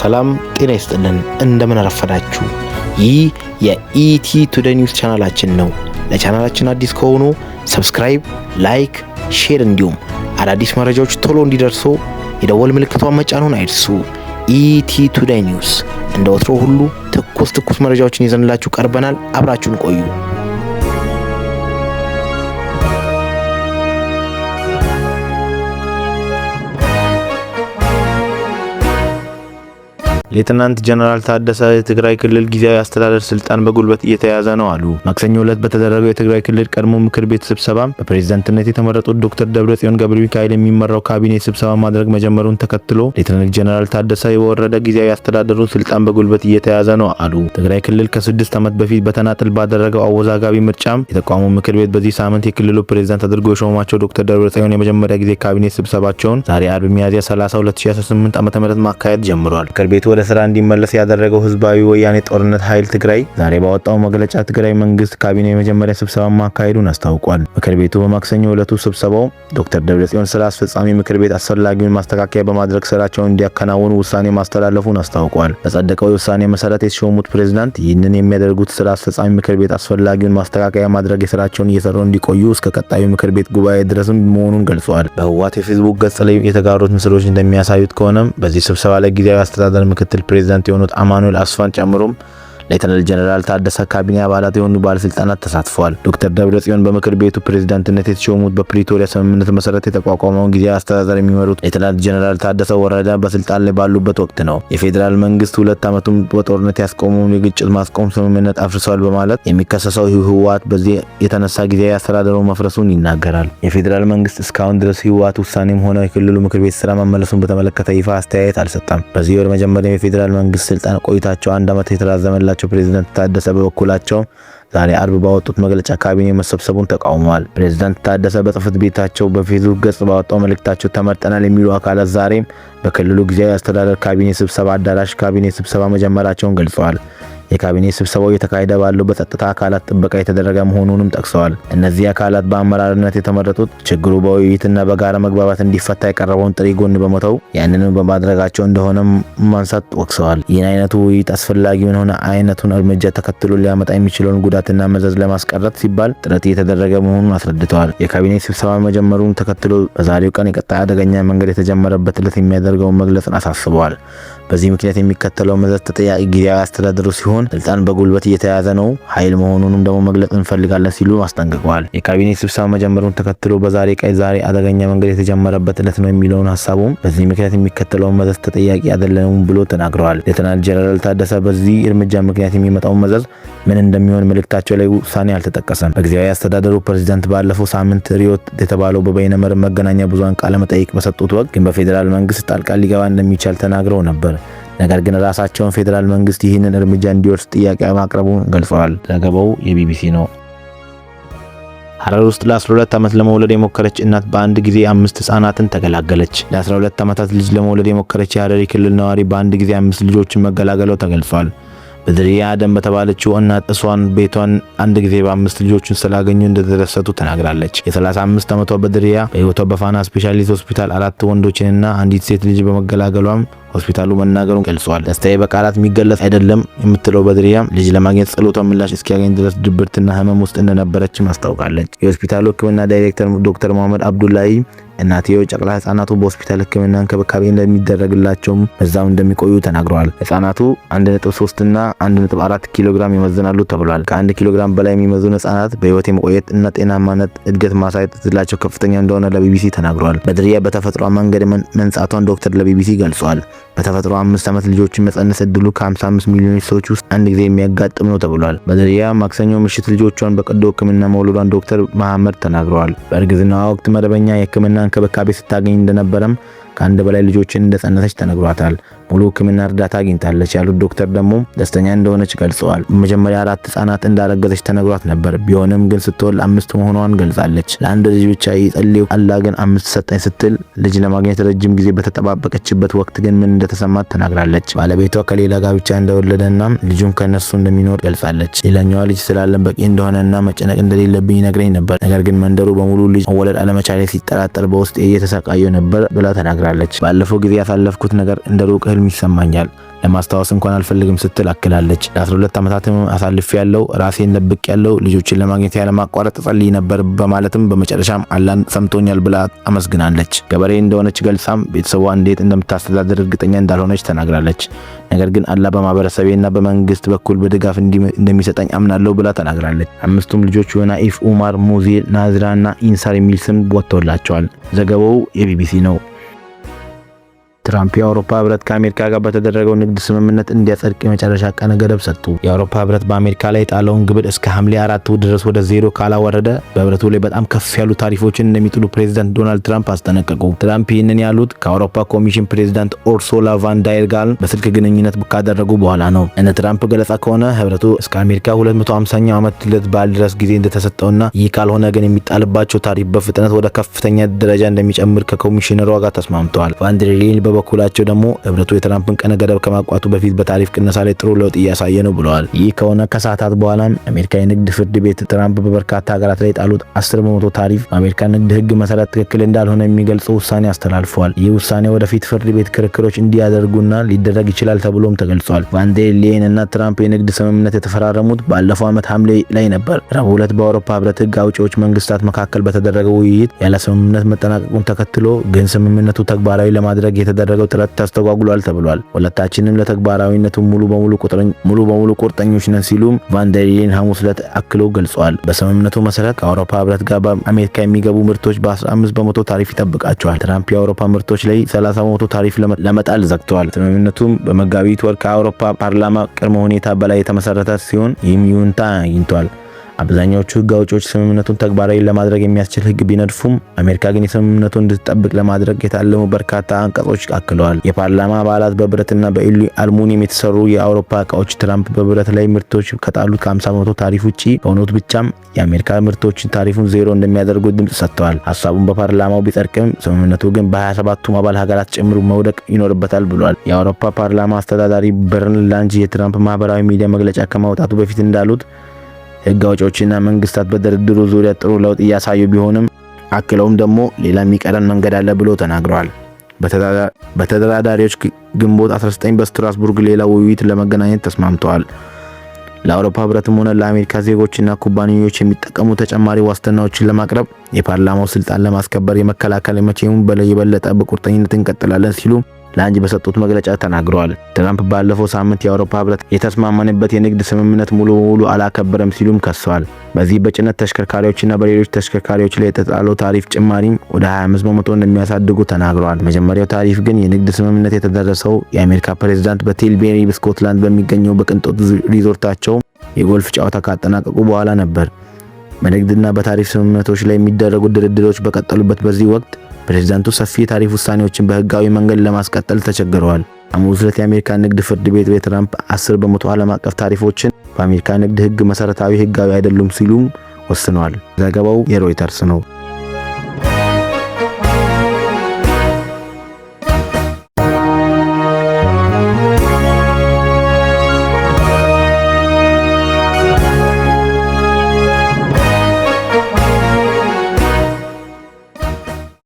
ሰላም ጤና ይስጥልን። እንደምን አረፈዳችሁ። ይህ የኢቲ ቱዴይ ኒውስ ቻናላችን ነው። ለቻናላችን አዲስ ከሆኑ ሰብስክራይብ፣ ላይክ፣ ሼር እንዲሁም አዳዲስ መረጃዎች ቶሎ እንዲደርሱ የደወል ምልክቷን መጫኑን አይርሱ። ኢቲ ቱዴይ ኒውስ እንደ ወትሮ ሁሉ ትኩስ መረጃዎችን ይዘንላችሁ ቀርበናል። አብራችሁን ቆዩ። ሌተናንት ጀነራል ታደሰ የትግራይ ክልል ጊዜያዊ አስተዳደር ስልጣን በጉልበት እየተያዘ ነው አሉ። ማክሰኞ ዕለት በተደረገው የትግራይ ክልል ቀድሞ ምክር ቤት ስብሰባ በፕሬዝዳንትነት የተመረጡት ዶክተር ደብረጽዮን ገብረ ሚካኤል የሚመራው ካቢኔ ስብሰባ ማድረግ መጀመሩን ተከትሎ ሌተናንት ጀነራል ታደሰ የወረደ ጊዜያዊ አስተዳደሩ ስልጣን በጉልበት እየተያዘ ነው አሉ። ትግራይ ክልል ከ6 ዓመት በፊት በተናጥል ባደረገው አወዛጋቢ ምርጫም የተቋሙ ምክር ቤት በዚህ ሳምንት የክልሉ ፕሬዝዳንት አድርጎ የሾማቸው ዶክተር ደብረጽዮን የመጀመሪያ ጊዜ ካቢኔ ስብሰባቸውን ዛሬ አርብ ሚያዝያ 30 2018 ዓ.ም ማካሄድ ጀምሯል። ምክር ቤቱ ወደ ስራ እንዲመለስ ያደረገው ህዝባዊ ወያኔ ጦርነት ኃይል ትግራይ ዛሬ ባወጣው መግለጫ ትግራይ መንግስት ካቢኔ የመጀመሪያ ስብሰባ ማካሄዱን አስታውቋል። ምክር ቤቱ በማክሰኞ ዕለቱ ስብሰባው ዶክተር ደብረጽዮን ስራ አስፈጻሚ ምክር ቤት አስፈላጊውን ማስተካከያ በማድረግ ስራቸውን እንዲያከናውኑ ውሳኔ ማስተላለፉን አስታውቋል። በጸደቀው ውሳኔ መሰረት የተሾሙት ፕሬዝዳንት ይህንን የሚያደርጉት ስራ አስፈጻሚ ምክር ቤት አስፈላጊውን ማስተካከያ ማድረግ የስራቸውን እየሰሩ እንዲቆዩ እስከ ቀጣዩ ምክር ቤት ጉባኤ ድረስም መሆኑን ገልጿል። በህወሓት የፌስቡክ ገጽ ላይ የተጋሩት ምስሎች እንደሚያሳዩት ከሆነ በዚህ ስብሰባ ላይ ጊዜያዊ አስተዳደር ምክትል ፕሬዝዳንት የሆኑት አማኑኤል አስፋን ጨምሮም ሌተናል ጀነራል ታደሰ ካቢኔ አባላት የሆኑ ባለስልጣናት ተሳትፈዋል። ዶክተር ደብረጽዮን በምክር ቤቱ ፕሬዝዳንትነት የተሾሙት በፕሪቶሪያ ስምምነት መሰረት የተቋቋመውን ጊዜያዊ አስተዳደር የሚመሩት ሌተናል ጀነራል ታደሰ ወረደ በስልጣን ላይ ባሉበት ወቅት ነው። የፌዴራል መንግስት 2 ዓመቱን በጦርነት ያስቆመውን የግጭት ማስቆም ስምምነት አፍርሷል በማለት የሚከሰሰው ህወሓት በዚህ የተነሳ ጊዜያዊ አስተዳደሩ መፍረሱን ይናገራል። የፌዴራል መንግስት እስካሁን ድረስ ህወሓት ውሳኔም ሆነ የክልሉ ምክር ቤት ስራ መመለሱን በተመለከተ ይፋ አስተያየት አልሰጠም። በዚህ ወር መጀመሪያ የፌዴራል መንግስት ስልጣን ቆይታቸው 1 ዓመት የተራዘመላቸው ፕሬዝዳንት ታደሰ በበኩላቸው ዛሬ አርብ ባወጡት መግለጫ ካቢኔ መሰብሰቡን ተቃውመዋል። ፕሬዝዳንት ታደሰ በጽህፈት ቤታቸው በፌስቡክ ገጽ ባወጣው መልእክታቸው ተመርጠናል የሚሉ አካላት ዛሬም በክልሉ ጊዜያዊ አስተዳደር ካቢኔ ስብሰባ አዳራሽ ካቢኔ ስብሰባ መጀመራቸውን ገልጸዋል። የካቢኔ ስብሰባው የተካሄደ ባለው በጸጥታ አካላት ጥበቃ የተደረገ መሆኑንም ጠቅሰዋል። እነዚህ አካላት በአመራርነት የተመረጡት ችግሩ በውይይትና በጋራ መግባባት እንዲፈታ የቀረበውን ጥሪ ጎን በመተው ያንንም በማድረጋቸው እንደሆነ ማንሳት ወቅሰዋል። ይህን አይነቱ ውይይት አስፈላጊውን ሆነ አይነቱን እርምጃ ተከትሎ ሊያመጣ የሚችለውን ጉዳትና መዘዝ ለማስቀረት ሲባል ጥረት እየተደረገ መሆኑን አስረድተዋል። የካቢኔ ስብሰባ መጀመሩን ተከትሎ በዛሬው ቀን የቀጣይ አደገኛ መንገድ የተጀመረበት ዕለት የሚያደርገውን መግለጽን አሳስበዋል። በዚህ ምክንያት የሚከተለው መዘዝ ተጠያቂ ጊዜያዊ አስተዳደሩ ሲሆን ስልጣን በጉልበት እየተያዘ ነው ኃይል መሆኑንም ደግሞ መግለጽ እንፈልጋለን ሲሉ አስጠንቅቀዋል። የካቢኔ ስብሰባ መጀመሩን ተከትሎ በዛሬ ቀን ዛሬ አደገኛ መንገድ የተጀመረበት ዕለት ነው የሚለውን ሐሳቡም በዚህ ምክንያት የሚከተለው መዘዝ ተጠያቂ አይደለንም ብሎ ተናግረዋል። ሌተናል ጀነራል ታደሰ በዚህ እርምጃ ምክንያት የሚመጣው መዘዝ ምን እንደሚሆን መልእክታቸው ላይ ውሳኔ አልተጠቀሰም። በጊዜያዊ አስተዳደሩ ፕሬዝዳንት ባለፈው ሳምንት ሪዮት የተባለው በበይነመረብ መገናኛ ብዙሃን ቃለ መጠይቅ በሰጡት ወቅት ግን በፌዴራል መንግስት ጣልቃ ሊገባ እንደሚቻል ተናግረው ነበር። ነገር ግን ራሳቸውን ፌዴራል መንግስት ይህንን እርምጃ እንዲወስድ ጥያቄ ማቅረቡን ገልጸዋል። ዘገባው የቢቢሲ ነው። ሐረር ውስጥ ለ12 ዓመት ለመውለድ የሞከረች እናት በአንድ ጊዜ 5 ህጻናትን ተገላገለች። ለ12 ዓመታት ልጅ ለመውለድ የሞከረች የሐረሪ ክልል ነዋሪ በአንድ ጊዜ 5 ልጆችን መገላገሏ ተገልጿል። በድሪያ አደም በተባለችው እናት እሷን ቤቷን አንድ ጊዜ በ5 ልጆችን ስላገኙ እንደተደሰቱ ተናግራለች። የ35 ዓመቷ በድሪያ በህይወቷ በፋና ስፔሻሊቲ ሆስፒታል 4 ወንዶችንና አንዲት ሴት ልጅ በመገላገሏም ሆስፒታሉ መናገሩን ገልጿል። ደስታዬ በቃላት የሚገለጽ አይደለም የምትለው በድሪያ ልጅ ለማግኘት ጸሎቷ ምላሽ እስኪያገኝ ድረስ ድብርትና ህመም ውስጥ እንደነበረችም አስታውቃለች። የሆስፒታሉ ሕክምና ዳይሬክተር ዶክተር መሐመድ አብዱላሂ እናትየው ጨቅላ ህጻናቱ በሆስፒታል ሕክምና እንክብካቤ እንደሚደረግላቸውም በዛው እንደሚቆዩ ተናግረዋል። ህጻናቱ 1.3 እና 1.4 ኪሎ ግራም ይመዝናሉ ተብሏል። ከ1 ኪሎ ግራም በላይ የሚመዝኑ ህጻናት በህይወት የመቆየት እና ጤናማነት እድገት ማሳየት እድላቸው ከፍተኛ እንደሆነ ለቢቢሲ ተናግረዋል። በድሪያ በተፈጥሮ መንገድ መንጻቷን ዶክተር ለቢቢሲ ገልጿል። በተፈጥሮ 5 ዓመት ልጆችን መጸነስ እድሉ ከ55 ሚሊዮን ሰዎች ውስጥ አንድ ጊዜ የሚያጋጥም ነው ተብሏል። በድሪያ ማክሰኞ ምሽት ልጆቿን በቀዶ ህክምና መውለዷን ዶክተር መሐመድ ተናግረዋል። በእርግዝናዋ ወቅት መደበኛ የህክምና እንክብካቤ ስታገኝ እንደነበረም ከአንድ በላይ ልጆችን እንደጸነሰች ተነግሯታል። ሙሉ ህክምና እርዳታ አግኝታለች ያሉት ዶክተር ደግሞ ደስተኛ እንደሆነች ገልጸዋል። በመጀመሪያ 4 ህጻናት እንዳረገዘች ተነግሯት ነበር። ቢሆንም ግን ስትወልድ 5 መሆኗን ገልጻለች። ለአንድ ልጅ ብቻ ይጸልዩ አላህ ግን 5 ሰጠኝ ስትል ልጅ ለማግኘት ረጅም ጊዜ በተጠባበቀችበት ወቅት ግን ምን እንደተሰማት ተናግራለች። ባለቤቷ ከሌላ ጋር ብቻ እንደወለደና ልጁም ከነሱ እንደሚኖር ገልጻለች። ሌላኛዋ ልጅ ስላለን በቂ እንደሆነና መጨነቅ እንደሌለብኝ ነግረኝ ነበር። ነገር ግን መንደሩ በሙሉ ልጅ መወለድ አለመቻሌ ሲጠራጠር በውስጤ እየተሰቃየሁ ነበር ብላ ተናግራለች። ባለፈው ጊዜ ያሳለፍኩት ነገር እንደ ሩቅ ህልም ይሰማኛል። ለማስታወስ እንኳን አልፈልግም ስትል አክላለች። ለ12 ዓመታት አሳልፍ ያለው ራሴን ደብቅ ያለው ልጆችን ለማግኘት ያለማቋረጥ ጸልይ ነበር በማለትም በመጨረሻም አላህን ሰምቶኛል ብላ አመስግናለች። ገበሬ እንደሆነች ገልጻም ቤተሰቧ እንዴት እንደምታስተዳድር እርግጠኛ እንዳልሆነች ተናግራለች። ነገር ግን አላህ በማህበረሰቤና በመንግስት በኩል በድጋፍ እንደሚሰጠኝ አምናለሁ ብላ ተናግራለች። አምስቱም ልጆች ዮናኢፍ፣ ኡማር፣ ሙዚል፣ ናዝራና ኢንሳር የሚል ስም ወጥቶላቸዋል። ዘገባው የቢቢሲ ነው። ትራምፕ የአውሮፓ ህብረት ከአሜሪካ ጋር በተደረገው ንግድ ስምምነት እንዲያጸድቅ የመጨረሻ ቀነ ገደብ ሰጡ። የአውሮፓ ህብረት በአሜሪካ ላይ የጣለውን ግብር እስከ ሐምሌ 4 ድረስ ወደ ዜሮ ካላወረደ በህብረቱ ላይ በጣም ከፍ ያሉ ታሪፎችን እንደሚጥሉ ፕሬዝዳንት ዶናልድ ትራምፕ አስጠነቀቁ። ትራምፕ ይህንን ያሉት ከአውሮፓ ኮሚሽን ፕሬዝዳንት ኡርሱላ ቫን ዳየር ጋር በስልክ ግንኙነት ካደረጉ በኋላ ነው። እንደ ትራምፕ ገለጻ ከሆነ ህብረቱ እስከ አሜሪካ 250ኛው ዓመት ልደት በዓል ድረስ ጊዜ እንደተሰጠውና ይህ ካልሆነ ግን የሚጣልባቸው ታሪፍ በፍጥነት ወደ ከፍተኛ ደረጃ እንደሚጨምር ከኮሚሽነሯ ጋር ተስማምተዋል። ቫን ዳየር በበኩላቸው ደግሞ ህብረቱ የትራምፕን ቀነ ገደብ ከማቋቱ በፊት በታሪፍ ቅነሳ ላይ ጥሩ ለውጥ እያሳየ ነው ብለዋል። ይህ ከሆነ ከሰዓታት በኋላም አሜሪካ የንግድ ፍርድ ቤት ትራምፕ በበርካታ ሀገራት ላይ ጣሉት 10% ታሪፍ በአሜሪካ ንግድ ህግ መሰረት ትክክል እንዳልሆነ የሚገልጽ ውሳኔ አስተላልፈዋል። ይህ ውሳኔ ወደፊት ፍርድ ቤት ክርክሮች እንዲያደርጉና ሊደረግ ይችላል ተብሎም ተገልጿል። ቫን ዴር ሌየን እና ትራምፕ የንግድ ስምምነት የተፈራረሙት ባለፈው ዓመት ሐምሌ ላይ ነበር። ረቡዕ ዕለት በአውሮፓ ህብረት ህግ አውጪዎች መንግስታት መካከል በተደረገው ውይይት ያለ ስምምነት መጠናቀቁን ተከትሎ ግን ስምምነቱ ተግባራዊ ለማድረግ የተደረገው ጥረት ተስተጓጉሏል ተብሏል። ሁለታችንም ለተግባራዊነቱ ሙሉ በሙሉ ቁርጠኞች ነን ሲሉም ቫን ዴር ሌየን ሐሙስ ዕለት አክለው ገልጸዋል። በስምምነቱ መሰረት ከአውሮፓ ህብረት ጋር በአሜሪካ የሚገቡ ምርቶች በ15% ታሪፍ ይጠብቃቸዋል። ትራምፕ የአውሮፓ ምርቶች ላይ 30% ታሪፍ ለመጣል ዘግተዋል። ስምምነቱም በመጋቢት ወር ከአውሮፓ ፓርላማ ቅድመ ሁኔታ በላይ የተመሰረተ ሲሆን ይህም ይሁንታ አግኝቷል። አብዛኛዎቹ ህግ አውጪዎች ስምምነቱን ተግባራዊ ለማድረግ የሚያስችል ህግ ቢነድፉም አሜሪካ ግን የስምምነቱን እንድትጠብቅ ለማድረግ የታለሙ በርካታ አንቀጾች አክለዋል። የፓርላማ አባላት በብረትና በአልሙኒየም የተሰሩ የአውሮፓ እቃዎች ትራምፕ በብረት ላይ ምርቶች ከጣሉት ከ50% ታሪፍ ውጪ ከሆኑት ብቻም የአሜሪካ ምርቶችን ታሪፉን ዜሮ እንደሚያደርጉ ድምጽ ሰጥተዋል። ሀሳቡን በፓርላማው ቢጸድቅም ስምምነቱ ግን በ27ቱም አባል ሀገራት ጭምር መውደቅ ይኖርበታል ብሏል። የአውሮፓ ፓርላማ አስተዳዳሪ በርናርድ ላንጅ የትራምፕ ማህበራዊ ሚዲያ መግለጫ ከማውጣቱ በፊት እንዳሉት ህግ አውጪዎችና መንግስታት በድርድሩ ዙሪያ ጥሩ ለውጥ እያሳዩ ቢሆንም አክለውም ደግሞ ሌላ የሚቀረን መንገድ አለ ብሎ ተናግረዋል። በተደራዳሪዎች ግንቦት 19 በስትራስቡርግ ሌላ ውይይት ለመገናኘት ተስማምተዋል። ለአውሮፓ ህብረትም ሆነ ለአሜሪካ ዜጎችና ኩባንያዎች የሚጠቀሙ ተጨማሪ ዋስትናዎችን ለማቅረብ የፓርላማው ስልጣን ለማስከበር የመከላከል መቼም በላይ የበለጠ በቁርጠኝነት እንቀጥላለን ሲሉ ላንጅ በሰጡት መግለጫ ተናግረዋል። ትራምፕ ባለፈው ሳምንት የአውሮፓ ህብረት የተስማማንበት የንግድ ስምምነት ሙሉ በሙሉ አላከበረም ሲሉም ከሰዋል። በዚህ በጭነት ተሽከርካሪዎችና በሌሎች ተሽከርካሪዎች ላይ የተጣለው ታሪፍ ጭማሪ ወደ 25% እንደሚያሳድጉ ተናግረዋል። መጀመሪያው ታሪፍ ግን የንግድ ስምምነት የተደረሰው የአሜሪካ ፕሬዝዳንት በቴልቤሪ በስኮትላንድ በሚገኘው በቅንጦት ሪዞርታቸው የጎልፍ ጨዋታ ካጠናቀቁ በኋላ ነበር። በንግድና በታሪፍ ስምምነቶች ላይ የሚደረጉ ድርድሮች በቀጠሉበት በዚህ ወቅት ፕሬዝዳንቱ ሰፊ የታሪፍ ውሳኔዎችን በህጋዊ መንገድ ለማስቀጠል ተቸግረዋል። ሐሙስ ዕለት የአሜሪካ ንግድ ፍርድ ቤት በትራምፕ 10% ዓለም አቀፍ ታሪፎችን በአሜሪካ ንግድ ህግ መሰረታዊ ህጋዊ አይደሉም ሲሉም ወስነዋል። ዘገባው የሮይተርስ ነው።